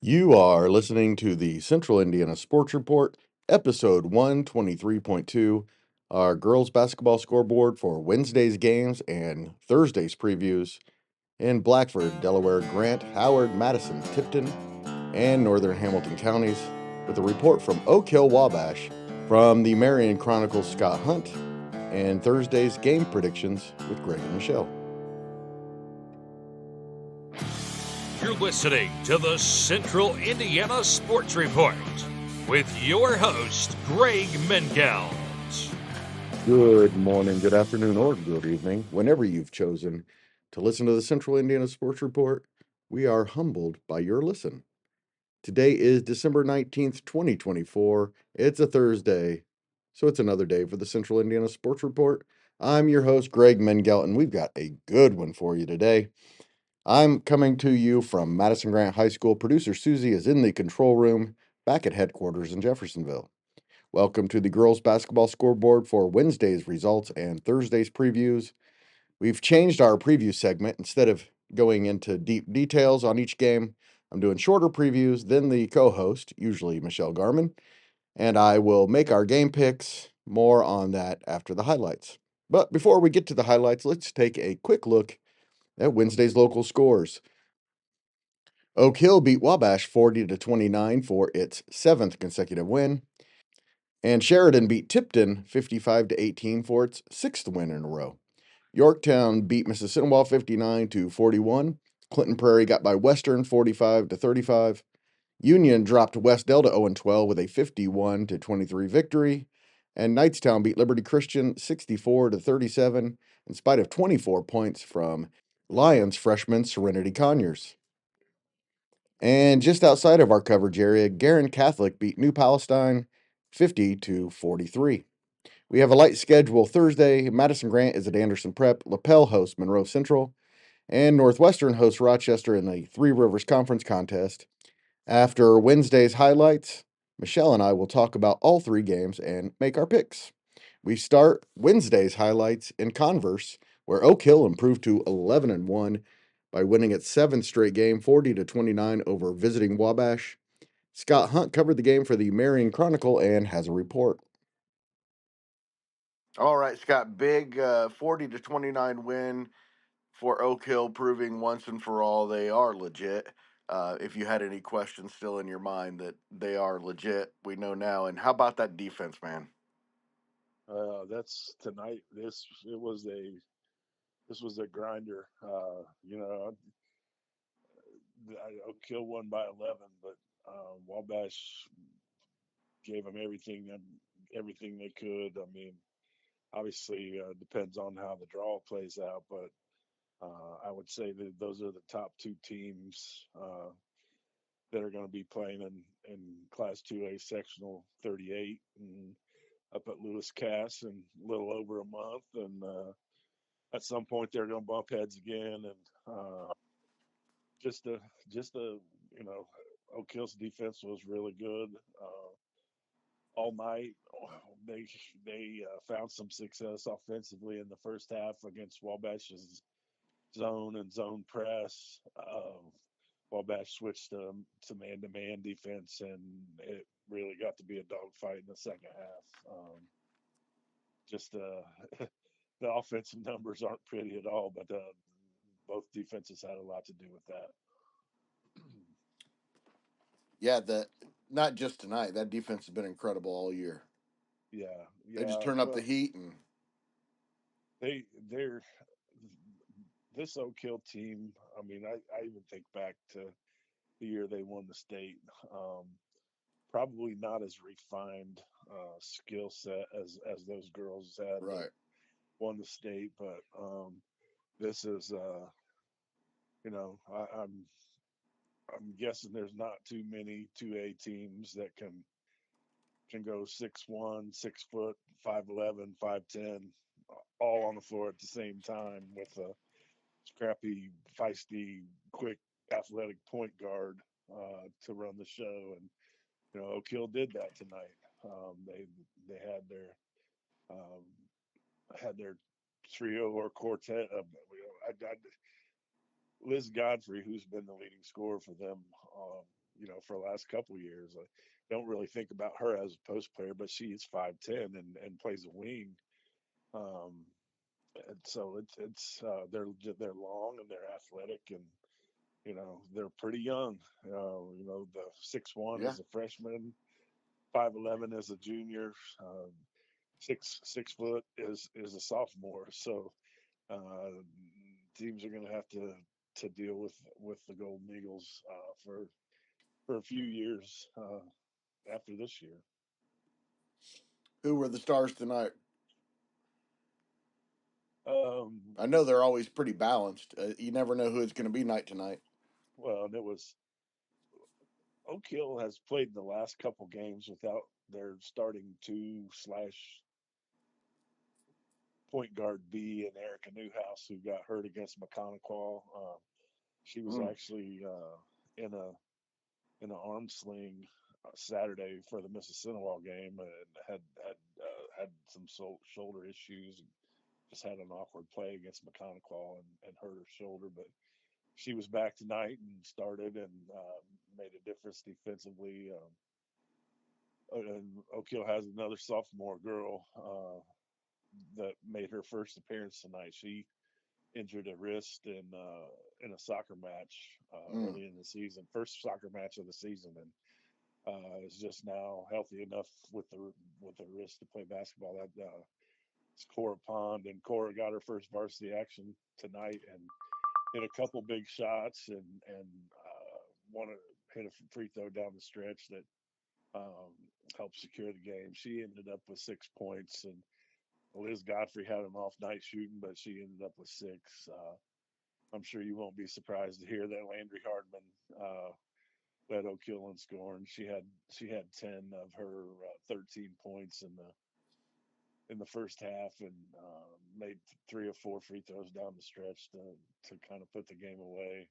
You are listening to the Central Indiana Sports Report, episode 123.2, our girls basketball scoreboard for Wednesday's games and Thursday's previews in Blackford, Delaware, Grant, Howard, Madison, Tipton, and northern Hamiton counties, with a report from Oak Hill-Wabash from the Marion Chronicle Scott Hunt, and Thursday's game predictions with Greg and Michelle. You're listening to the Central Indiana Sports Report with your host, Greg Mengelt. Good morning, good afternoon, or good evening, whenever you've chosen to listen to the Central Indiana Sports Report. We are humbled by your listen. Today is December 19th, 2024. It's a Thursday, so it's another day for the Central Indiana Sports Report. I'm your host, Greg Mengelt, and we've got a good one for you today. I'm coming to you from Madison Grant High School. Producer Susie is in the control room back at headquarters in Jeffersonville. Welcome to the girls basketball scoreboard for Wednesday's results and Thursday's previews. We've changed our preview segment. Instead of going into deep details on each game, I'm doing shorter previews than the co-host, usually Michelle Garmon, and I will make our game picks. More on that after the highlights. But before we get to the highlights, let's take a quick look at Wednesday's local scores. Oak Hill beat Wabash 40-29 for its 7th consecutive win. And Sheridan beat Tipton 55-18 for its 6th win in a row. Yorktown beat Mississippi 59-41. Clinton Prairie got by Western 45-35. Union dropped West Delta 0-12 with a 51-23 victory. And Knightstown beat Liberty Christian 64-37 in spite of 24 points from Lions freshman Serenity Conyers. And just outside of our coverage area, Garin Catholic beat New Palestine 50-43. We have a light schedule Thursday. Madison Grant is at Anderson Prep. LaPel hosts Monroe Central. And Northwestern hosts Rochester in the Three Rivers Conference contest. After Wednesday's highlights, Michelle and I will talk about all three games and make our picks. We start Wednesday's highlights in Converse, where Oak Hill improved to 11-1 by winning its 7th straight game, 40-29 over visiting Wabash. Scott Hunt covered the game for the Marion Chronicle and has a report. All right, Scott, big 40-29 win for Oak Hill, proving once and for all they are legit. If you had any questions still in your mind that they are legit, we know now. And how about that defense, man? That's tonight. This was a grinder. Oak Hill won by 11, but Wabash gave them everything they could. I mean, obviously depends on how the draw plays out, but I would say that those are the top two teams that are going to be playing in Class 2A Sectional 38 and up at Lewis Cass in a little over a month, and at some point they're going to bump heads again, and just a Oak Hill's defense was really good all night. They found some success offensively in the first half against Wabash's zone and zone press. Wabash switched to man-to-man defense, and it really got to be a dogfight in the second half. The offensive numbers aren't pretty at all, but both defenses had a lot to do with that. Yeah, not just tonight. That defense has been incredible all year. Yeah. They just turn up the heat, and they're this Oak Hill team. I mean, I even think back to the year they won the state. Probably not as refined skill set as those girls had. Right. Won the state, but this is I'm guessing there's not too many 2A teams that can go 6'1", 6 foot, 5'11", 5'10", all on the floor at the same time with a scrappy, feisty, quick, athletic point guard to run the show. And Oak Hill did that tonight. They had their trio or quartet. Liz Godfrey, who's been the leading scorer for them for the last couple of years. I don't really think about her as a post player, but she is 5'10" and plays a wing. Um, and so they're long and they're athletic, and they're pretty young. The 6'1" Yeah. is a freshman, 5'11" is a junior, uh, 6 foot is a sophomore. So uh, teams are going to have to deal with the Golden Eagles for a few years after this year. Who were the stars tonight? Um, I know they're always pretty balanced. You never know who it's going to be night to night. well, and it was Oak Hill has played the last couple games without their starting two slash point guard B and Erica Newhouse, who got hurt against McConaughey. She was Mm. actually in an arm sling Saturday for the Mississinawa game, and had some shoulder issues. Just had an awkward play against McConaughey and hurt her shoulder, but she was back tonight and started and made a difference defensively. And Oak Hill has another sophomore girl that made her first appearance tonight. She injured a wrist in a soccer match Mm. early in the season, first soccer match of the season, and is just now healthy enough with the wrist to play basketball. That it's Cora Pond, and Cora got her first varsity action tonight and hit a couple big shots and one hit a free throw down the stretch that um, helped secure the game. She ended up with 6 points, and Liz Godfrey had an off night shooting, but she ended up with six. I'm sure you won't be surprised to hear that Landry Hardman led Oak Hill in scoring. She had 10 of her 13 points in the first half, and made 3 or 4 free throws down the stretch to kind of put the game away.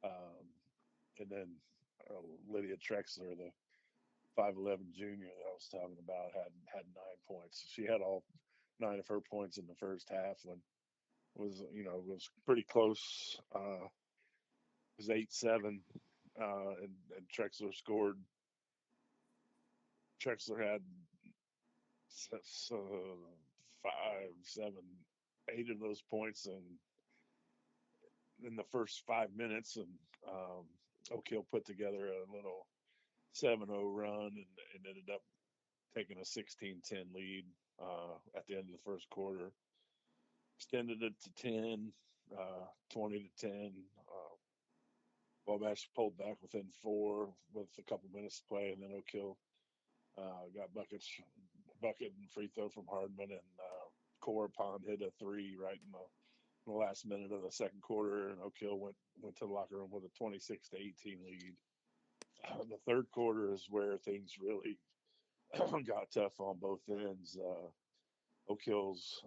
Um, and then Lydia Trexler, the 5'11" junior that I was talking about, had 9 points. She had all 9 of her points in the first half when was pretty close. It was 8-7, and Trexler scored. Trexler had five, seven, 8 of those points in the first 5 minutes, and Oak Hill put together a little 7-0 run and ended up taking a 16-10 lead at the end of the first quarter. Extended it to 10, 20-10. Wabash pulled back within 4 with a couple minutes to play, and then Oak Hill got bucket and free throw from Hardman, and Cora Pond hit a 3 right in the last minute of the second quarter, and Oak Hill went to the locker room with a 26-18 lead. The third quarter is where things really got tough on both ends. Oak Hill's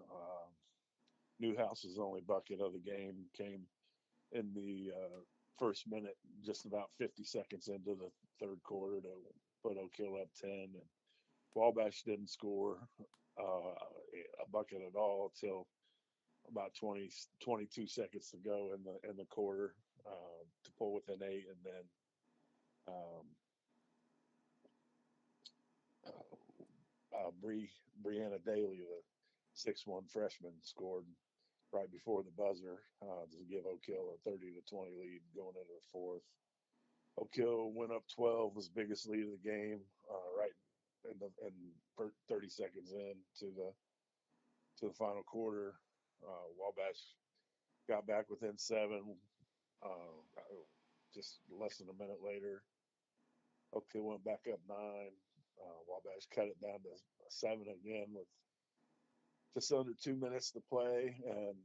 Newhouse's only bucket of the game came in the first minute, just about 50 seconds into the third quarter, to put Oak Hill up 10. And Wabash didn't score a bucket at all until about 22 seconds to go in the quarter to pull within 8, and then um, Brianna Daly, the 6'1" freshman, scored right before the buzzer to give Oak Hill a 30-20 lead going into the fourth. Oak Hill went up 12, was the biggest lead of the game, right in 30 seconds in to the final quarter. Wabash got back within 7. Just less than a minute later, Oak Hill went back up 9. Wabash cut it down to 7 again with just under 2 minutes to play, and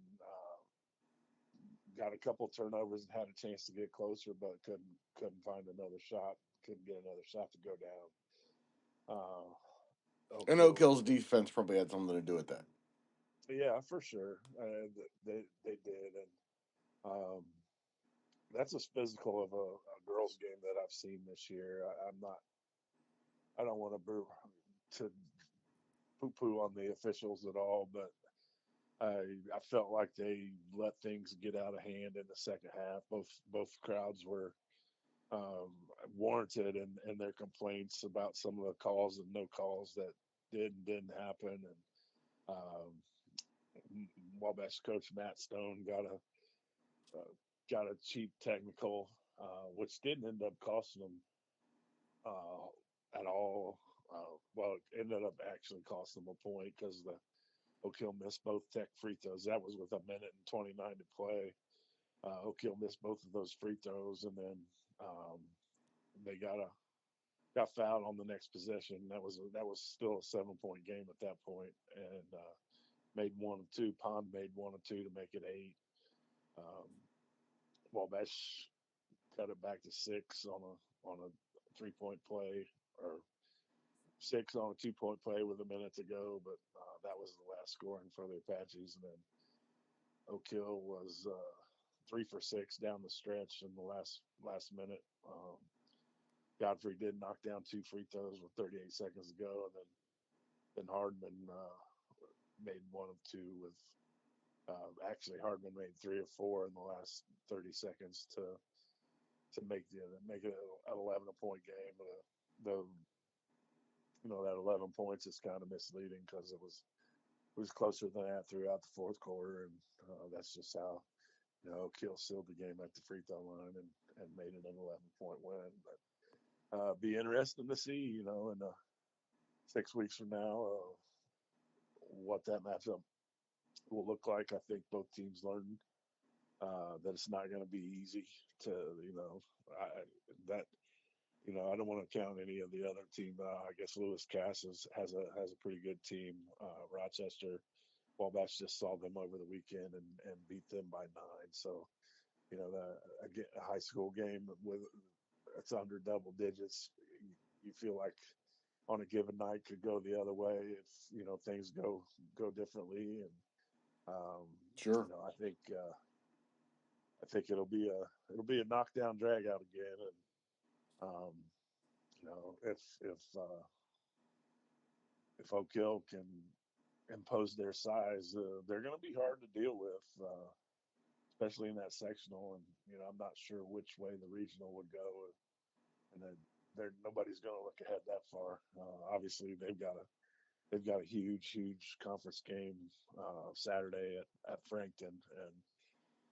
got a couple turnovers and had a chance to get closer, but couldn't find another shot. Couldn't get another shot to go down. And Oak Hill's defense probably had something to do with that. Yeah, for sure. They did, and that's as physical of a girls' game that I've seen this year. I don't want to poo-poo on the officials at all, but I felt like they let things get out of hand in the second half. Both crowds were warranted in their complaints about some of the calls and no calls that didn't happen. And Wabash coach Matt Stone got a cheap technical, which didn't end up costing them at all. Well, it ended up actually costing them a point because the Oak Hill missed both tech free throws. That was with 1:29 to play. Oak Hill missed both of those free throws, and then they got fouled on the next possession. That was still a 7-point game at that point, and made one of two. Pond made one of two to make it 8. Wabash cut it back to 6 on a 3-point play, or 6 on a 2-point play with a minute to go. But that was the last scoring for the Apaches, and then Oak Hill was 3 for 6 down the stretch in the last minute. Godfrey did knock down 2 free throws with 38 seconds to go, and then Hardman made 1 of 2 with. Actually, Hardman made 3 or 4 in the last 30 seconds to make it an 11-point game. But that 11 points is kind of misleading because it was closer than that throughout the fourth quarter, and that's just how Oak Hill sealed the game at the free throw line and made it an 11-point win. But be interesting to see, in 6 weeks from now, what that matchup will look like. I think both teams learned that it's not going to be easy to, I don't want to count any of the other team. I guess Lewis Cass has a pretty good team. Rochester, Wabash just saw them over the weekend and beat them by 9. So, a high school game with it's under double digits. You feel like on a given night could go the other way if things go differently. And Sure. I think it'll be a knockdown drag out again. And if Oak Hill can impose their size, they're going to be hard to deal with, especially in that sectional. And I'm not sure which way the regional would go, and then nobody's going to look ahead that far. Obviously, they've got a huge conference game Saturday at Frankton, and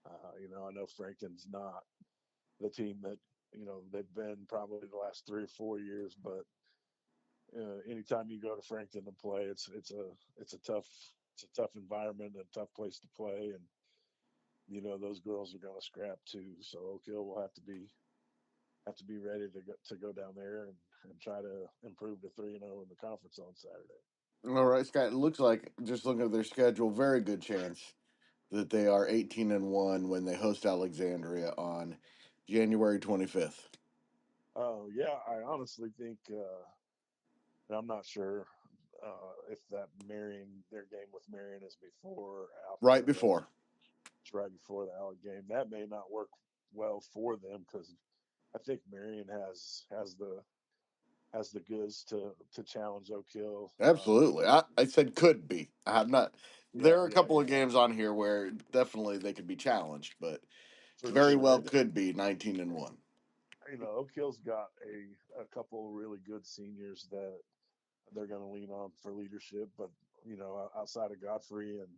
I know Frankton's not the team that they've been probably the last 3 or 4 years, but anytime you go to Frankton to play, it's a tough environment, a tough place to play, and those girls are going to scrap too. So Oak Hill will have to be ready to go down there and try to improve to 3-0 in the conference on Saturday. All right, Scott. It looks like, just looking at their schedule, very good chance that they are 18-1 when they host Alexandria on January 25th. Oh yeah, I honestly think, and I'm not sure if that their game with Marion is before or after. Right before. It's right before the Alec game. That may not work well for them because I think Marion has the goods to challenge Oak Hill. Absolutely. I said could be. I have not. There Yeah, are a couple of games on here where definitely they could be challenged, but for very sure. well could be 19-1. Oak Hill's got a couple really good seniors that they're going to lean on for leadership, but outside of Godfrey and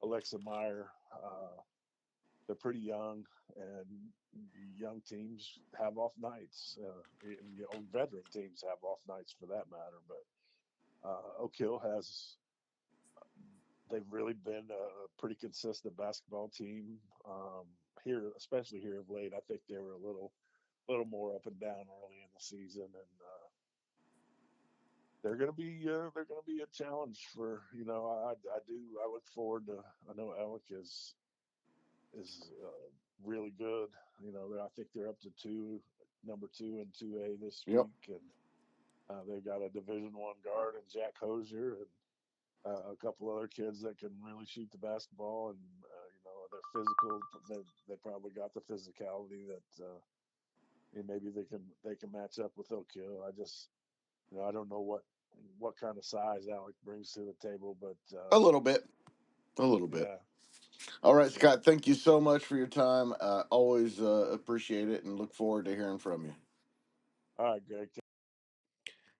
Alexa Meyer, they're pretty young, and young teams have off nights. And, veteran teams have off nights for that matter. But Oak Hill they've really been a pretty consistent basketball team here, especially here of late. I think they were a little more up and down early in the season, and they're going to be a challenge for I look forward to. I know Alec is really good. I think they're up to number 2 and 2A this Yep. week, and they've got a Division I guard and Jack Hosier, and a couple other kids that can really shoot the basketball, and they're physical. They probably got the physicality that maybe they can match up with Oak Hill. I just I don't know what kind of size Alec brings to the table, but A little bit. yeah. All right, Scott, thank you so much for your time. Always appreciate it and look forward to hearing from you. All right, Greg.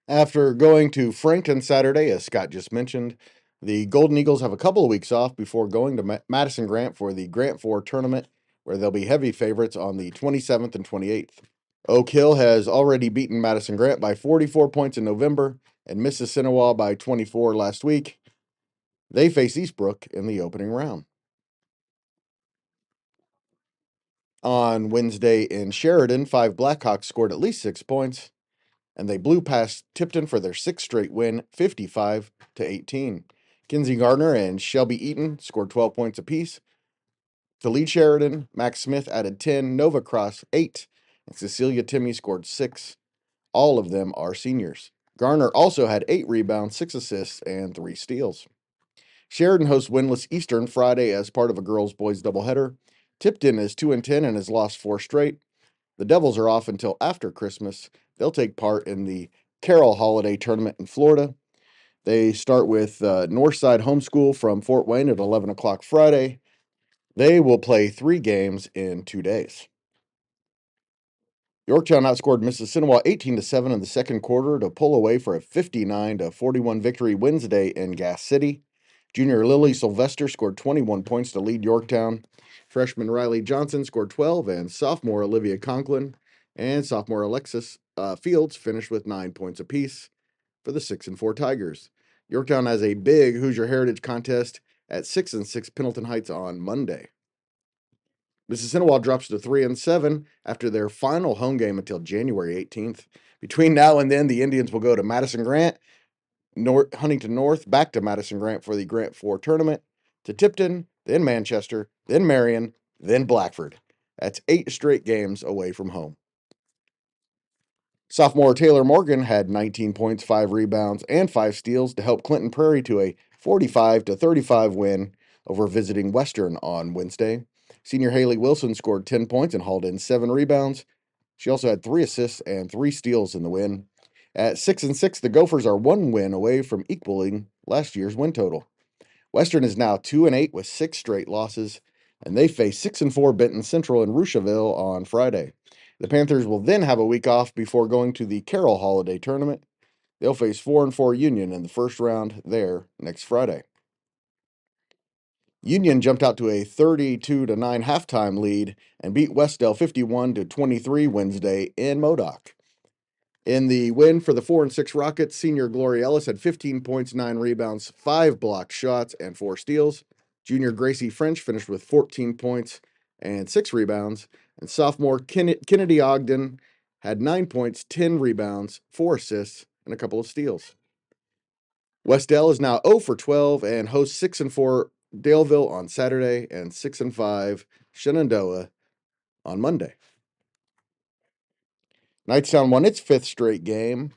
After going to Frankton Saturday, as Scott just mentioned, the Golden Eagles have a couple of weeks off before going to Madison Grant for the Grant 4 tournament, where they'll be heavy favorites on the 27th and 28th. Oak Hill has already beaten Madison Grant by 44 points in November and Mississinawa by 24 last week. They face Eastbrook in the opening round. On Wednesday in Sheridan, 5 Blackhawks scored at least 6 points, and they blew past Tipton for their 6th straight win, 55-18. Kinsey Gardner and Shelby Eaton scored 12 points apiece. To lead Sheridan, Max Smith added 10, Nova Cross 8, and Cecilia Timmy scored 6. All of them are seniors. Garner also had 8 rebounds, 6 assists, and 3 steals. Sheridan hosts winless Eastern Friday as part of a girls-boys doubleheader. Tipton is 2-10 and has lost 4 straight. The Devils are off until after Christmas. They'll take part in the Carroll Holiday Tournament in Florida. They start with Northside Homeschool from Fort Wayne at 11 o'clock Friday. They will play 3 games in 2 days. Yorktown outscored Mississinawa 18-7 in the second quarter to pull away for a 59-41 victory Wednesday in Gas City. Junior Lily Sylvester scored 21 points to lead Yorktown. Freshman Riley Johnson scored 12, and sophomore Olivia Conklin and sophomore Alexis Fields finished with 9 points apiece for the 6-4 Tigers. Yorktown has a big Hoosier Heritage contest at 6-6 Pendleton Heights on Monday. Mississinawa drops to 3-7 after their final home game until January 18th. Between now and then, the Indians will go to Madison Grant, Huntington North, back to Madison Grant for the Grant 4 tournament, to Tipton, then Manchester, then Marion, then Blackford. That's 8 straight games away from home. Sophomore Taylor Morgan had 19 points, 5 rebounds, and 5 steals to help Clinton Prairie to a 45-35 win over visiting Western on Wednesday. Senior Haley Wilson scored 10 points and hauled in 7 rebounds. She also had 3 assists and 3 steals in the win. At 6-6, the Gophers are 1 win away from equaling last year's win total. Western is now 2-8 with 6 straight losses, and they face 6-4 Benton Central in Rushville on Friday. The Panthers will then have a week off before going to the Carroll Holiday Tournament. They'll face 4-4 Union in the first round there next Friday. Union jumped out to a 32-9 halftime lead and beat Westdale 51-23 Wednesday in Modoc. In the win for the 4-6 Rockets, senior Glory Ellis had 15 points, 9 rebounds, 5 blocked shots, and 4 steals. Junior Gracie French finished with 14 points and 6 rebounds. And sophomore Kennedy Ogden had 9 points, 10 rebounds, 4 assists, and a couple of steals. Westdale is now 0 for 12 and hosts 6-4 Daleville on Saturday and 6-5 Shenandoah on Monday. Knightstown won its 5th straight game,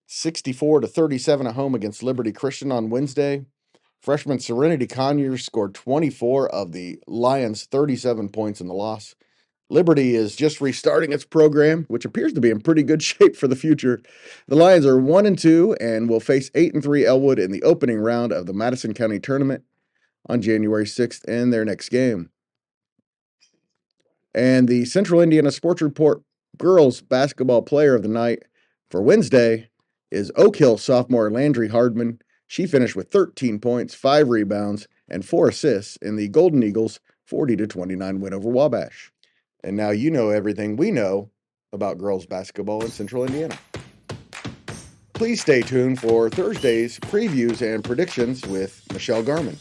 64-37 at home against Liberty Christian on Wednesday. Freshman Serenity Conyers scored 24 of the Lions' 37 points in the loss. Liberty is just restarting its program, which appears to be in pretty good shape for the future. The Lions are 1-2 and will face 8-3 Elwood in the opening round of the Madison County Tournament on January 6th in their next game. And the Central Indiana Sports Report girls basketball player of the night for Wednesday is Oak Hill sophomore Landry Hardman. She finished with 13 points, 5 rebounds, and 4 assists in the Golden Eagles' 40-29 win over Wabash. And now you know everything we know about girls basketball in Central Indiana. Please stay tuned for Thursday's previews and predictions with Michelle Garmon.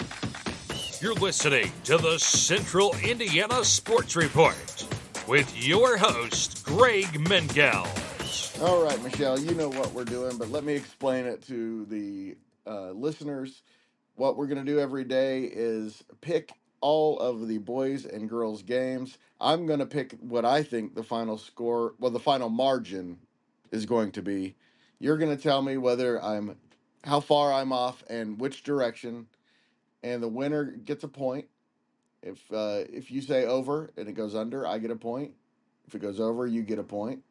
You're listening to the Central Indiana Sports Report with your host, Greg Menkels. All right, Michelle, you know what we're doing, but let me explain it to the listeners. What we're going to do every day is pick all of the boys and girls games. I'm going to pick what I think the final score, well, the final margin is going to be. You're going to tell me how far I'm off and which direction, and the winner gets a point. If you say over and it goes under, I get a point. If it goes over, you get a point.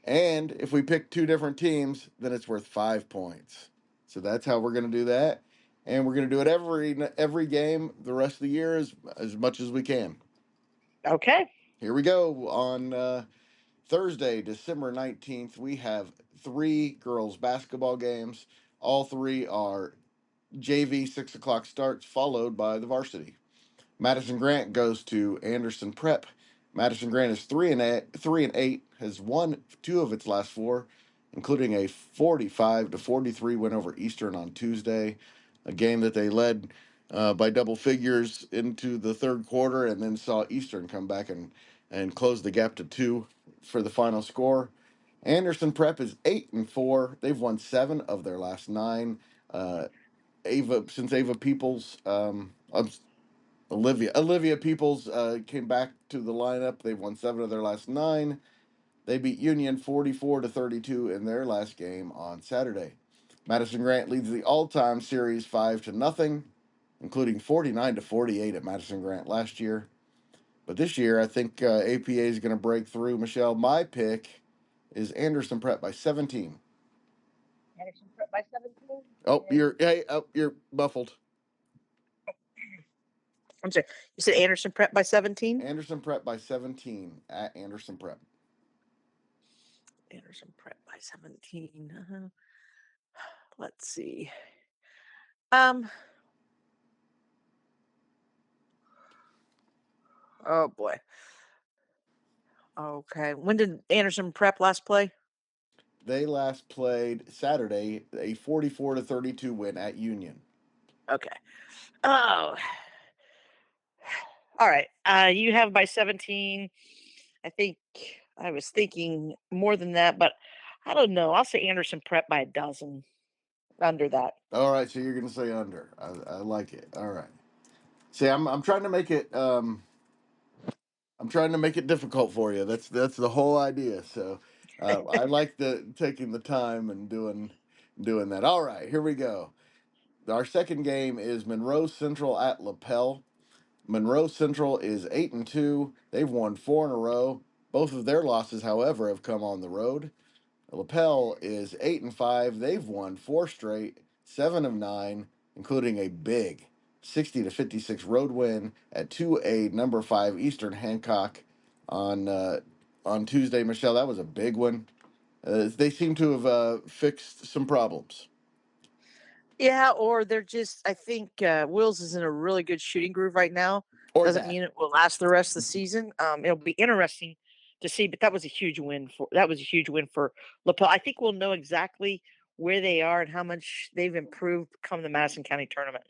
And if we pick 2 different teams, then it's worth 5 points. So that's how we're going to do that. And we're going to do it every game the rest of the year as much as we can. Okay. Here we go on Thursday, December 19th, we have three girls basketball games. All three are JV 6 o'clock starts, followed by the varsity. Madison Grant goes to Anderson Prep. Madison Grant is 3-8, has won two of its last four, including a 45-43 win over Eastern on Tuesday, a game that they led by double figures into the third quarter, and then saw Eastern come back and close the gap to two for the final score. Anderson Prep is 8-4. They've won seven of their last nine. Ava Peoples, Olivia Peoples came back to the lineup. They've won seven of their last nine. They beat Union 44-32 in their last game on Saturday. Madison Grant leads the all-time series 5-0, including 49-48 at Madison Grant last year. But this year, I think APA is going to break through. Michelle, my pick is Anderson Prep by 17. Anderson Prep by 17. Oh, you're muffled. I'm sorry. You said Anderson Prep by 17? Anderson Prep by 17 at Anderson Prep. Anderson Prep by 17. Let's see. Oh boy. Okay. When did Anderson Prep last play? They last played Saturday, a 44-32 win at Union. Okay. Oh. All right. You have by 17. I think I was thinking more than that, but I don't know. I'll say Anderson Prep by a dozen. Under that. All right, so you're going to say under. I like it. All right. See, I'm trying to make it I'm trying to make it difficult for you. That's the whole idea. So I like taking the time and doing that. All right, here we go. Our second game is Monroe Central at Lapel. Monroe Central is 8-2. They've won four in a row. Both of their losses, however, have come on the road. Lapel is 8-5. They've won four straight, 7 of 9, including a big 60-56 road win at 2A number 5 Eastern Hancock on Tuesday. Michelle, that was a big one. They seem to have fixed some problems. Yeah, or they're just. I think Wills is in a really good shooting groove right now. Or Doesn't that. mean it will last the rest of the season. It'll be interesting to see, but that was a huge win for Lapel. I think we'll know exactly where they are and how much they've improved come the Madison County tournament.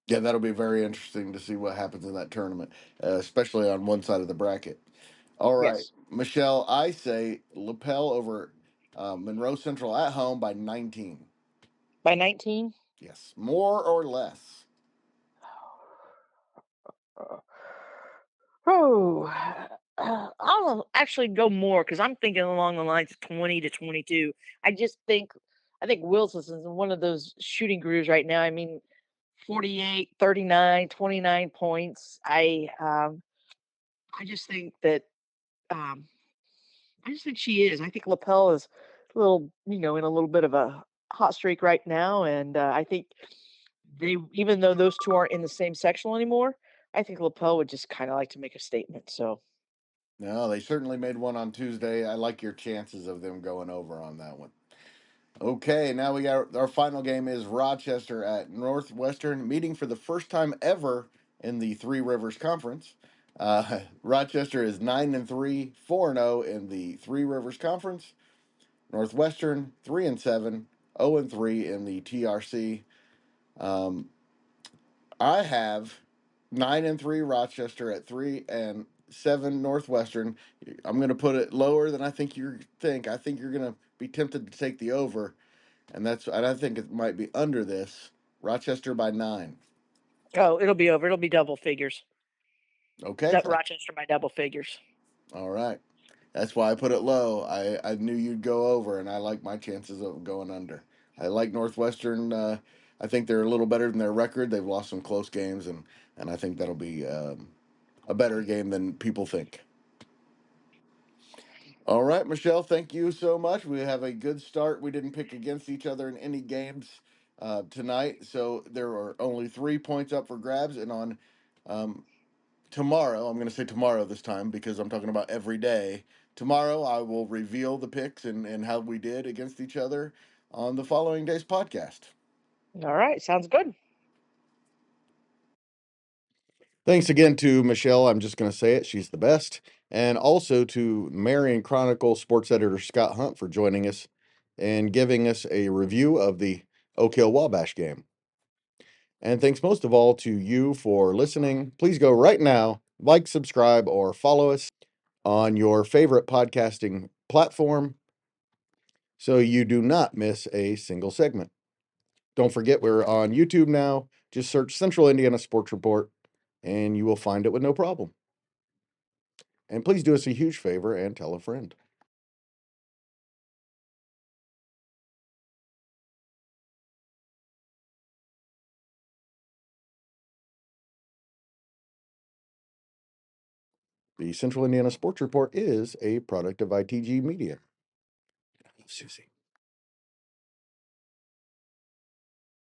Yeah, that'll be very interesting to see what happens in that tournament, especially on one side of the bracket. All right, Yes, Michelle, I say Lapel over Monroe Central at home by 19. by 19. Yes, more or less. Oh, I'll actually go more because I'm thinking along the lines of 20-22. I think Wills is in one of those shooting grooves right now. I mean, 48, 39, 29 points. I just think that um, I just think she is. I think Lapel is a little, in a little bit of a hot streak right now, and I think even though those two aren't in the same sectional anymore, I think Lapel would just kind of like to make a statement. So. No, they certainly made one on Tuesday. I like your chances of them going over on that one. Okay, now we got our final game is Rochester at Northwestern, meeting for the first time ever in the Three Rivers Conference. Rochester is 9-3, 4-0 in the Three Rivers Conference. Northwestern 3-7, 0-3 in the TRC. I have 9-3 Rochester at 3-7 Northwestern. I'm going to put it lower than I think you think. I think you're going to be tempted to take the over, and I think it might be under this. Rochester by 9. Oh, it'll be over. It'll be double figures. Okay. Rochester by double figures. All right. That's why I put it low. I knew you'd go over, and I like my chances of going under. I like Northwestern. I think they're a little better than their record. They've lost some close games, and I think that'll be a better game than people think. All right, Michelle, thank you so much. We have a good start. We didn't pick against each other in any games tonight, so there are only 3 points up for grabs. And on tomorrow, I'm going to say tomorrow this time because I'm talking about every day. tomorrow I will reveal the picks and how we did against each other on the following day's podcast. All right, sounds good. Thanks again to Michelle. I'm just going to say it. She's the best. And also to Marion Chronicle sports editor Scott Hunt for joining us and giving us a review of the Oak Hill-Wabash game. And thanks most of all to you for listening. Please go right now, like, subscribe, or follow us on your favorite podcasting platform so you do not miss a single segment. Don't forget, we're on YouTube now. Just search Central Indiana Sports Report and you will find it with no problem. And please do us a huge favor and tell a friend. The Central Indiana Sports Report is a product of ITG Media. Susie.